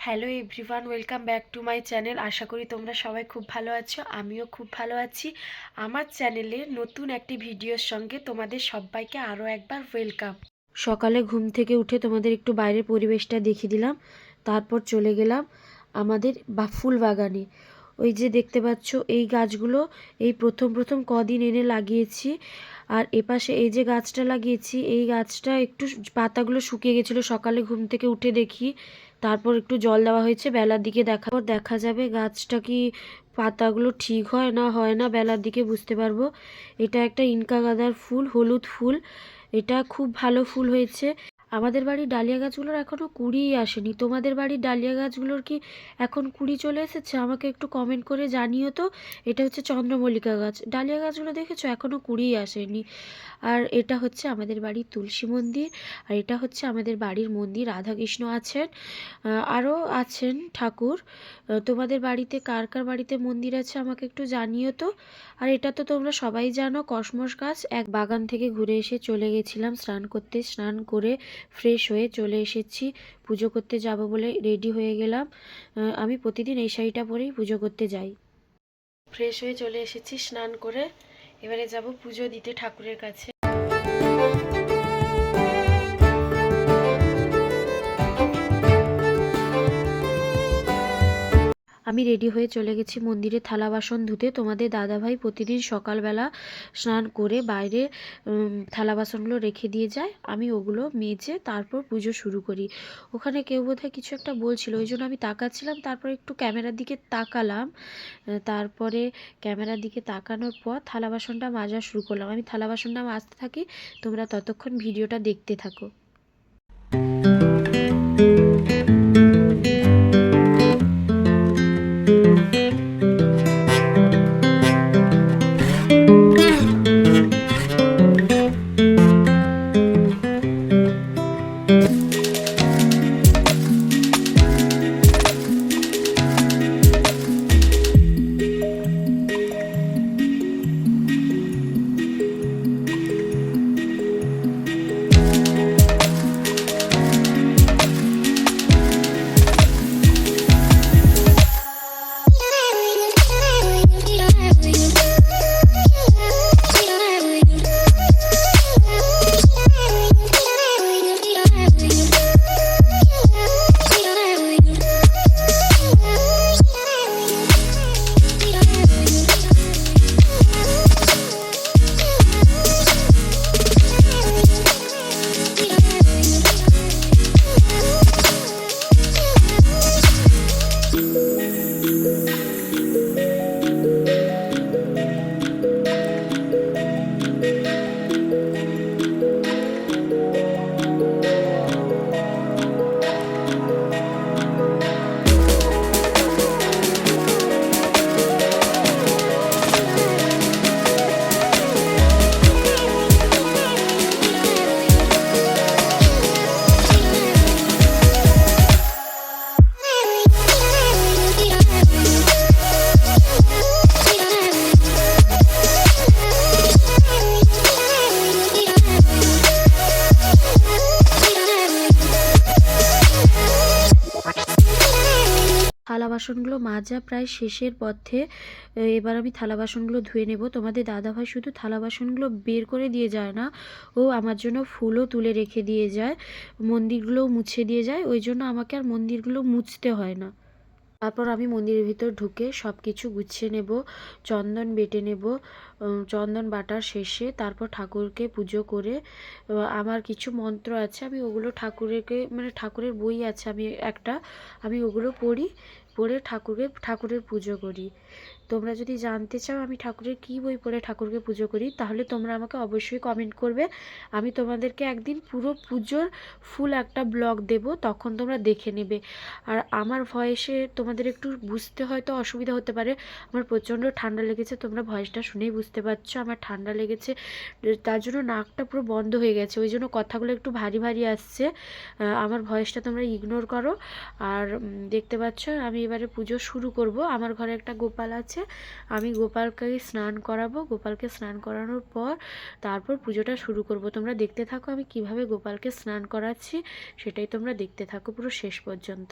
Hello everyone, welcome back to my channel. আশা করি তোমরা সবাই খুব ভালো আছো, আমিও খুব ভালো আছি। আমার চ্যানেলে নতুন একটি ভিডিওর সঙ্গে তোমাদের সবাইকে আরও একবার ওয়েলকাম। সকালে ঘুম থেকে উঠে তোমাদের একটু বাইরের পরিবেশটা দেখিয়ে দিলাম, তারপর চলে গেলাম আমাদের ফুল বাগানে। ওই যে দেখতে পাচ্ছ এই গাছগুলো এই প্রথম প্রথম কদিন এনে লাগিয়েছি। আর এপাশে এই যে গাছটা লাগিয়েছি, এই গাছটা একটু পাতাগুলো শুকিয়ে গেছিলো। সকালে ঘুম থেকে উঠে দেখি, তারপর একটু জল দেওয়া হয়েছে। বেলার দিকে দেখা যাবে গাছটা কি পাতাগুলো ঠিক হয় না বেলার দিকে বুঝতে পারবো। এটা একটা ইনকা গাঁদার ফুল, হলুদ ফুল। এটা খুব ভালো ফুল হয়েছে। আমাদের বাড়ির ডালিয়া গাছগুলোর এখনও কুড়িই আসেনি। তোমাদের বাড়ির ডালিয়া গাছগুলোর কি এখন কুড়ি চলে এসেছে? আমাকে একটু কমেন্ট করে জানিও তো। এটা হচ্ছে চন্দ্রমল্লিকা গাছ। ডালিয়া গাছগুলো দেখেছো এখনও কুড়িই আসেনি। আর এটা হচ্ছে আমাদের বাড়ির তুলসী মন্দির। আর এটা হচ্ছে আমাদের বাড়ির মন্দির। রাধাকৃষ্ণ আছেন, আরও আছেন ঠাকুর। তোমাদের বাড়িতে কার কার বাড়িতে মন্দির আছে আমাকে একটু জানিও তো। আর এটা তো তোমরা সবাই জানো, কসমস গাছ। এক বাগান থেকে ঘুরে এসে চলে গেছিলাম স্নান করতে। স্নান করে ফ্রেশ হয়ে চলে এসেছি, পুজো করতে যাব বলে রেডি হয়ে গেলাম। আমি প্রতিদিন এই শাড়িটা পরেই পুজো করতে যাই। ফ্রেশ হয়ে চলে এসেছি স্নান করে। এবারে যাব পুজো দিতে ঠাকুরের কাছে। আমি রেডি হয়ে চলে গেছি মন্দিরে থালা বাসন ধুতে। তোমাদের দাদাভাই প্রতিদিন সকালবেলা স্নান করে বাইরে থালা বাসনগুলো রেখে দিয়ে যায়। আমি ওগুলো মেজে তারপর পুজো শুরু করি। ওখানে কেউ বোধহয় কিছু একটা বলছিল, ওই জন্য আমি তাকাচ্ছিলাম। তারপর একটু ক্যামেরার দিকে তাকালাম। তারপরে ক্যামেরার দিকে তাকানোর পর থালা বাসনটা মাজা শুরু করলাম। আমি থালা বাসনটা মাজতে থাকি, তোমরা ততক্ষণ ভিডিওটা দেখতে থাকো। থালা বাসনগুলো মাজা প্রায় শেষের পথে। এবার আমি থালা বাসনগুলো ধুয়ে নেব। তোমাদের দাদাভাই শুধু থালা বাসনগুলো বের করে দিয়ে যায় না, ও আমার জন্য ফুলও তুলে রেখে দিয়ে যায়, মন্দিরগুলোও মুছে দিয়ে যায়। ওই জন্য আমাকে আর মন্দিরগুলো মুছতে হয় না। তারপর আমি মন্দিরের ভিতর ঢুকে সব কিছু গুছিয়ে নেব, চন্দন বেটে নেব। চন্দন বাটার শেষে তারপর ঠাকুরকে পুজো করে আমার কিছু মন্ত্র আছে, আমি ওগুলো ঠাকুরের বই আছে আমি ওগুলো পড়ে ঠাকুরের পুজো করি। তোমরা যদি জানতে চাও আমি ঠাকুরের কী বই পড়ে ঠাকুরকে পুজো করি, তাহলে তোমরা আমাকে অবশ্যই কমেন্ট করবে। আমি তোমাদেরকে একদিন পুরো পুজোর ফুল একটা ব্লগ দেব, তখন তোমরা দেখে নেবে। আর আমার ভয়েসে তোমাদের একটু বুঝতে হয়তো অসুবিধা হতে পারে। আমার প্রচণ্ড ঠান্ডা লেগেছে, তোমরা ভয়েসটা শুনেই বুঝতে পারছো আমার ঠান্ডা লেগেছে। তার জন্য নাকটা পুরো বন্ধ হয়ে গেছে, ওই জন্য কথাগুলো একটু ভারী ভারী আসছে। আমার ভয়েসটা তোমরা ইগনোর করো। আর দেখতে পাচ্ছ আমি এবারে পুজো শুরু করব। আমার ঘরে একটা গোপাল আছে, আমি গোপালকে স্নান করাবো। গোপালকে স্নান করানোর পর তারপর পুজোটা শুরু করব। তোমরা দেখতে থাকো আমি কিভাবে গোপালকে স্নান করাচ্ছি, সেটাই তোমরা দেখতে থাকো পুরো শেষ পর্যন্ত।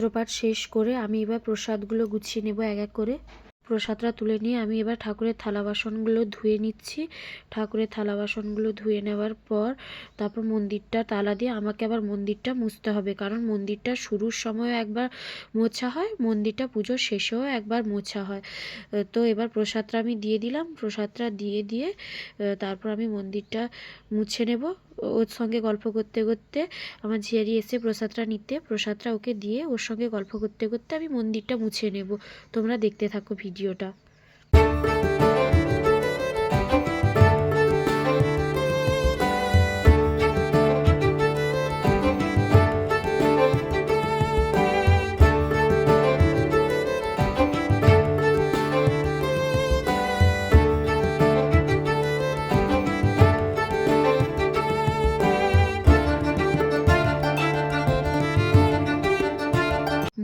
মন্ত্রপাঠ শেষ করে আমি এবার প্রসাদগুলো গুছিয়ে নেব এক এক করে। প্রসাদটা তুলে নিয়ে আমি এবার ঠাকুরের থালা বাসনগুলো ধুয়ে নিচ্ছি। ঠাকুরের থালা বাসনগুলো ধুয়ে নেওয়ার পর তারপর মন্দিরটা তালা দিয়ে আমাকে আবার মন্দিরটা মুছতে হবে, কারণ মন্দিরটা শুরুর সময়ও একবার মোছা হয়, মন্দিরটা পুজোর শেষেও একবার মোছা হয়। তো এবার প্রসাদটা আমি দিয়ে দিলাম। প্রসাদটা দিয়ে তারপর আমি মন্দিরটা মুছে নেব। ওর সঙ্গে গল্প করতে করতে আমার ঝিয়ারি এসে প্রসাদটা নিতে, প্রসাদটা ওকে দিয়ে ওর সঙ্গে গল্প করতে করতে আমি মন্দিরটা মুছে নেব। তোমরা দেখতে থাকো ভিডিওটা।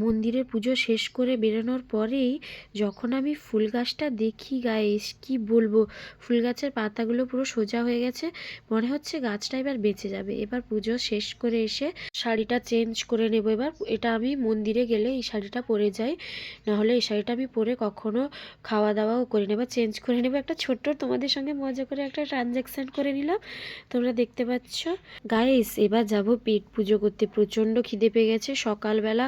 মন্দিরের পুজো শেষ করে বেরোনোর পরেই যখন আমি ফুল গাছটা দেখি গাইস, কি বলবো, ফুল গাছের পাতাগুলো পুরো সোজা হয়ে গেছে, মনে হচ্ছে গাছটা এবার বেঁচে যাবে। এবার পুজো শেষ করে এসে শাড়িটা চেঞ্জ করে নেব। এবার এটা আমি মন্দিরে গেলে এই শাড়িটা পরে যাই, নাহলে এই শাড়িটা আমি পরে কখনো খাওয়া দাওয়াও করি না। এবার চেঞ্জ করে নেব। একটা ছোট্ট তোমাদের সঙ্গে মজা করে একটা ট্রানজ্যাকশান করে নিলাম, তোমরা দেখতে পাচ্ছ গাইস। এবার যাব পেট পুজো করতে। প্রচণ্ড খিদে পেয়ে গেছে। সকালবেলা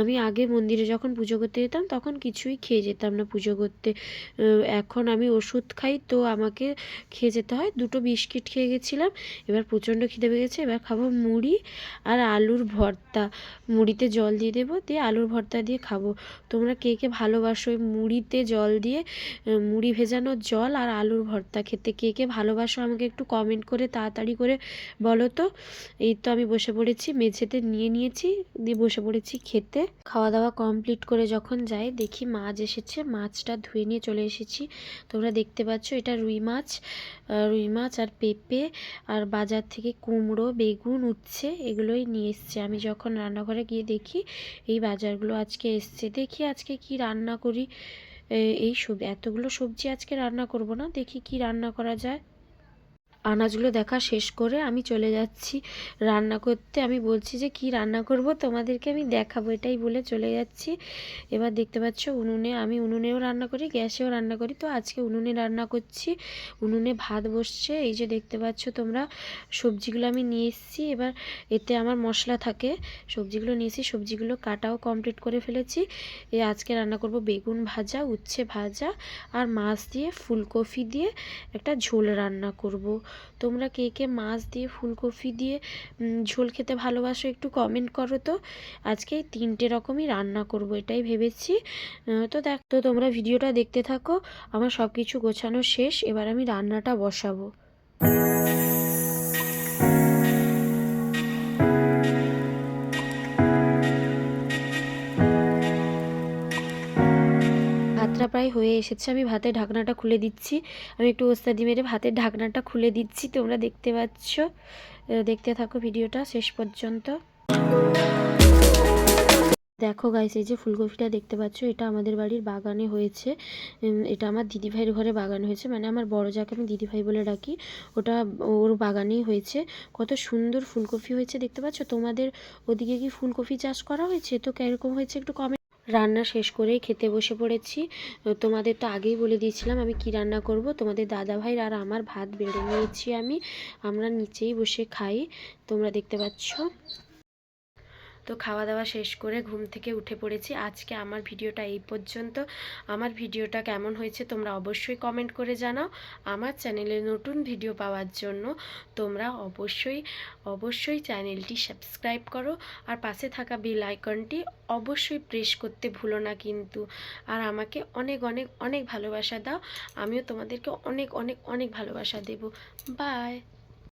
আমি আগে মন্দিরে যখন পুজো করতে যেতাম তখন কিছুই খেয়ে যেতাম না পুজো করতে। এখন আমি ওষুধ খাই, তো আমাকে খেয়ে যেতে হয়। 2টো বিস্কিট খেয়ে গেছিলাম। এবার প্রচণ্ড খিদে পেয়ে গেছে। এবার খাবো মুড়ি আর আলুর ভর্তা। মুড়িতে জল দিয়ে দেবো, দিয়ে আলুর ভর্তা দিয়ে খাবো। তোমরা কে কে ভালোবাসো ওই মুড়িতে জল দিয়ে, মুড়ি ভেজানো জল আর আলুর ভর্তা খেতে, কে কে ভালোবাসো আমাকে একটু কমেন্ট করে তাড়াতাড়ি করে বলো তো। এই তো আমি বসে পড়েছি, মেঝেতে নিয়েছি, দিয়ে বসে পড়েছি খেতে। খাওয়া দাওয়া কমপ্লিট করে যখন যাই দেখি মাছ এসেছে, মাছটা ধুয়ে নিয়ে চলে এসেছি। তোমরা দেখতে পাচ্ছ এটা রুই মাছ আর পেঁপে আর বাজার থেকে কুমড়ো, বেগুন, উচ্ছে এগুলোই নিয়ে এসছে। আমি যখন রান্নাঘরে গিয়ে দেখি এই বাজারগুলো আজকে এসছে। দেখি আজকে কি রান্না করি। এতগুলো সবজি আজকে রান্না করব না, দেখি কি রান্না করা যায়। আনাজগুলো দেখা শেষ করে আমি চলে যাচ্ছি রান্না করতে। আমি বলছি যে কি রান্না করব তোমাদেরকে আমি দেখাবো, এটাই বলে চলে যাচ্ছি। এবার দেখতে পাচ্ছ আমি উনুনেও রান্না করি, গ্যাসেও রান্না করি। তো আজকে উনুনে রান্না করছি। উনুনে ভাত বসছে, এই যে দেখতে পাচ্ছ তোমরা। সবজিগুলো আমি নিয়ে এসেছি। এবার এতে আমার মশলা থাকে, সবজিগুলো নিয়েছি, সবজিগুলো কাটাও কমপ্লিট করে ফেলেছি। আজকে রান্না করব বেগুন ভাজা, উচ্ছে ভাজা আর মাছ দিয়ে ফুলকপি দিয়ে একটা ঝোল রান্না করব। তোমরা কে কে মাছ দিয়ে ফুলকপি দিয়ে ঝোল খেতে ভালোবাসো একটু কমেন্ট করো তো। আজকে এই 3টে রকমই রান্না করব এটাই ভেবেছি। তো তোমরা ভিডিওটা দেখতে থাকো। আমার সব কিছু গোছানো শেষ, এবার আমি রান্নাটা বসাবো। ভাতটা প্রায় হয়ে এসেছে, আমি ভাতের ঢাকনাটা খুলে দিচ্ছি। আমি একটু ওস্তাদি মেরে ভাতের ঢাকনাটা খুলে দিচ্ছি, তোমরা দেখতে পাচ্ছ। দেখতে থাকো ভিডিওটা শেষ পর্যন্ত। দেখো গাইস, এই যে ফুলকপিটা দেখতে পাচ্ছ, এটা আমাদের বাড়ির বাগানে হয়েছে। এটা আমার দিদিভাইয়ের ঘরে বাগান হয়েছে, মানে আমার বড় যাকে আমি দিদিভাই বলে ডাকি, ওটা ওর বাগানেই হয়েছে। কত সুন্দর ফুলকপি হয়েছে দেখতে পাচ্ছ। তোমাদের ওদিকে কি ফুলকপি চাষ করা হয়েছে? তো কীরকম হয়েছে একটু কমেন্ট। রান্না শেষ করেই খেতে বসে পড়েছি। তোমাদের তো আগেই বলে দিয়েছিলাম আমি কি রান্না করব। তোমাদের দাদাভাই আর আমার ভাত বেড়ে নিয়েছি আমরা নিচেই বসে খাই, তোমরা দেখতে পাচ্ছ। তো খাওয়া দাওয়া শেষ করে ঘুম থেকে উঠে পড়েছি। আজকে আমার ভিডিওটা এই পর্যন্ত। আমার ভিডিওটা কেমন হয়েছে তোমরা অবশ্যই কমেন্ট করে জানাও। আমার চ্যানেলে নতুন ভিডিও পাওয়ার জন্য তোমরা অবশ্যই চ্যানেলটি সাবস্ক্রাইব করো, আর পাশে থাকা বেল আইকনটি অবশ্যই প্রেস করতে ভুলো না কিন্তু। আর আমাকে অনেক অনেক অনেক ভালোবাসা দাও, আমিও তোমাদেরকে অনেক অনেক অনেক ভালোবাসা দেব। বাই।